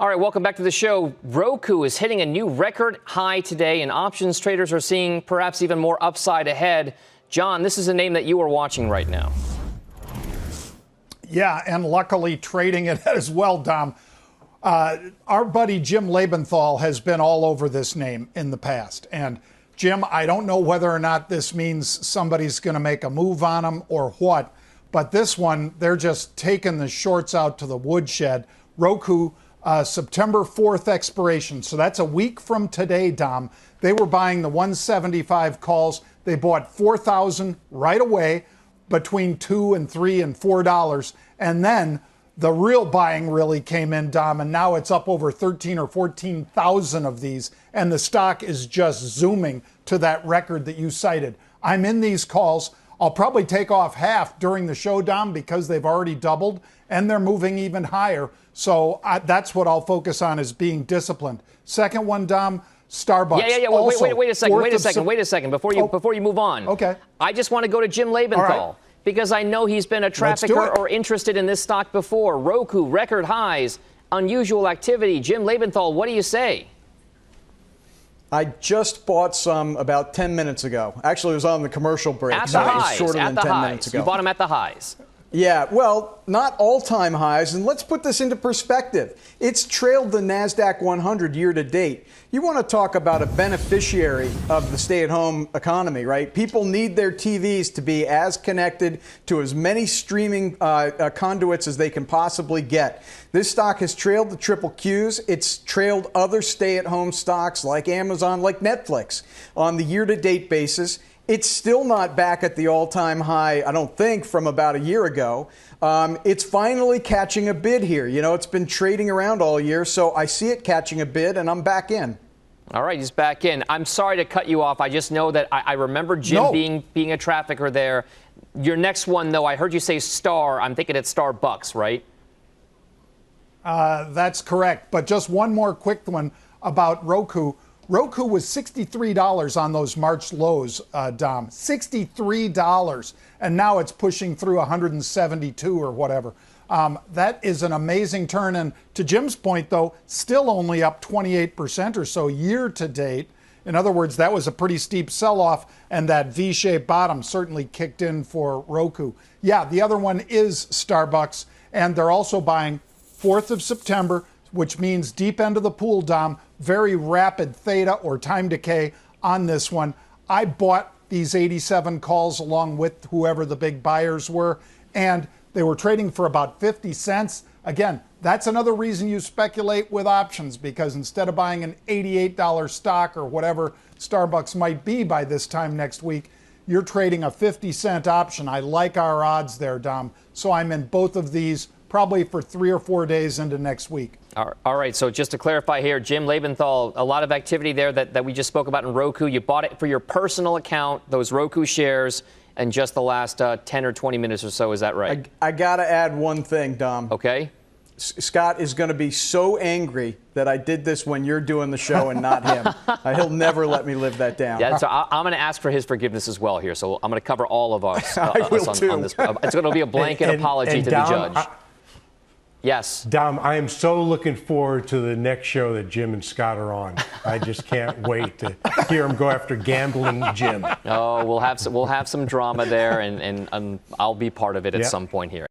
All right, welcome back to the show. Roku is hitting a new record high today, and options traders are seeing perhaps even more upside ahead. John, this is a name that you are watching right now. Yeah, and luckily trading it as well, Dom. Our buddy Jim Lebenthal has been all over this name in the past. And Jim, I don't know whether or not this means somebody's going to make a move on him or what, but this one, they're just taking the shorts out to the woodshed. Roku, September 4th expiration. So that's a week from today, Dom. They were buying the 175 calls. They bought 4,000 right away, between $2 and $3 and $4. And then the real buying really came in, Dom, and now it's up over 13 or 14,000 of these, and the stock is just zooming to that record that you cited. I'm in these calls. I'll probably take off half during the show, Dom, because they've already doubled and they're moving even higher. So that's what I'll focus on, is being disciplined. Second one, Dom, Starbucks. Yeah. Wait a second. Before you move on. Okay. I just want to go to Jim Lebenthal because I know he's been a trafficker or interested in this stock before. Roku, record highs, unusual activity. Jim Lebenthal, what do you say? I just bought some about 10 minutes ago. Actually, it was on the commercial break. At the highs. Shorter than 10 minutes ago. You bought them at the highs. Yeah, well, not all-time highs, and let's put this into perspective. It's trailed the NASDAQ 100 year to date. You want to talk about a beneficiary of the stay-at-home economy, right? People need their TVs to be as connected to as many streaming conduits as they can possibly get. This stock has trailed the triple Qs. It's trailed other stay-at-home stocks like Amazon, like Netflix on the year-to-date basis. It's still not back at the all-time high, I don't think, from about a year ago. It's finally catching a bid here. You know, it's been trading around all year, so I see it catching a bid, and I'm back in. All right, he's back in. I'm sorry to cut you off. I just know that I remember Jim being a trafficker there. Your next one, though, I heard you say Star. I'm thinking it's Starbucks, right? That's correct. But just one more quick one about Roku. Roku was $63 on those March lows, Dom. $63. And now it's pushing through 172 or whatever. That is an amazing turn. And to Jim's point, though, still only up 28% or so year to date. In other words, that was a pretty steep sell-off, and that V-shaped bottom certainly kicked in for Roku. Yeah, the other one is Starbucks, and they're also buying 4th of September, which means deep end of the pool, Dom. Very rapid theta or time decay on this one. I bought these 87 calls along with whoever the big buyers were, and they were trading for about 50 cents. Again, that's another reason you speculate with options, because instead of buying an $88 stock or whatever Starbucks might be by this time next week, you're trading a 50-cent option. I like our odds there, Dom. So I'm in both of these probably for 3 or 4 days into next week. All right, so just to clarify here, Jim Lebenthal, a lot of activity there that we just spoke about in Roku. You bought it for your personal account, those Roku shares, in just the last 10 or 20 minutes or so. Is that right? I got to add one thing, Dom. Okay. Scott is going to be so angry that I did this when you're doing the show and not him. He'll never let me live that down. Yeah, so I'm going to ask for his forgiveness as well here. So I'm going to cover all of us, I will on too. this. It's going to be a blanket apology to the judge. Yes. Dom, I am so looking forward to the next show that Jim and Scott are on. I just can't wait to hear them go after gambling Jim. Oh, we'll have some drama there, and I'll be part of it at some point here.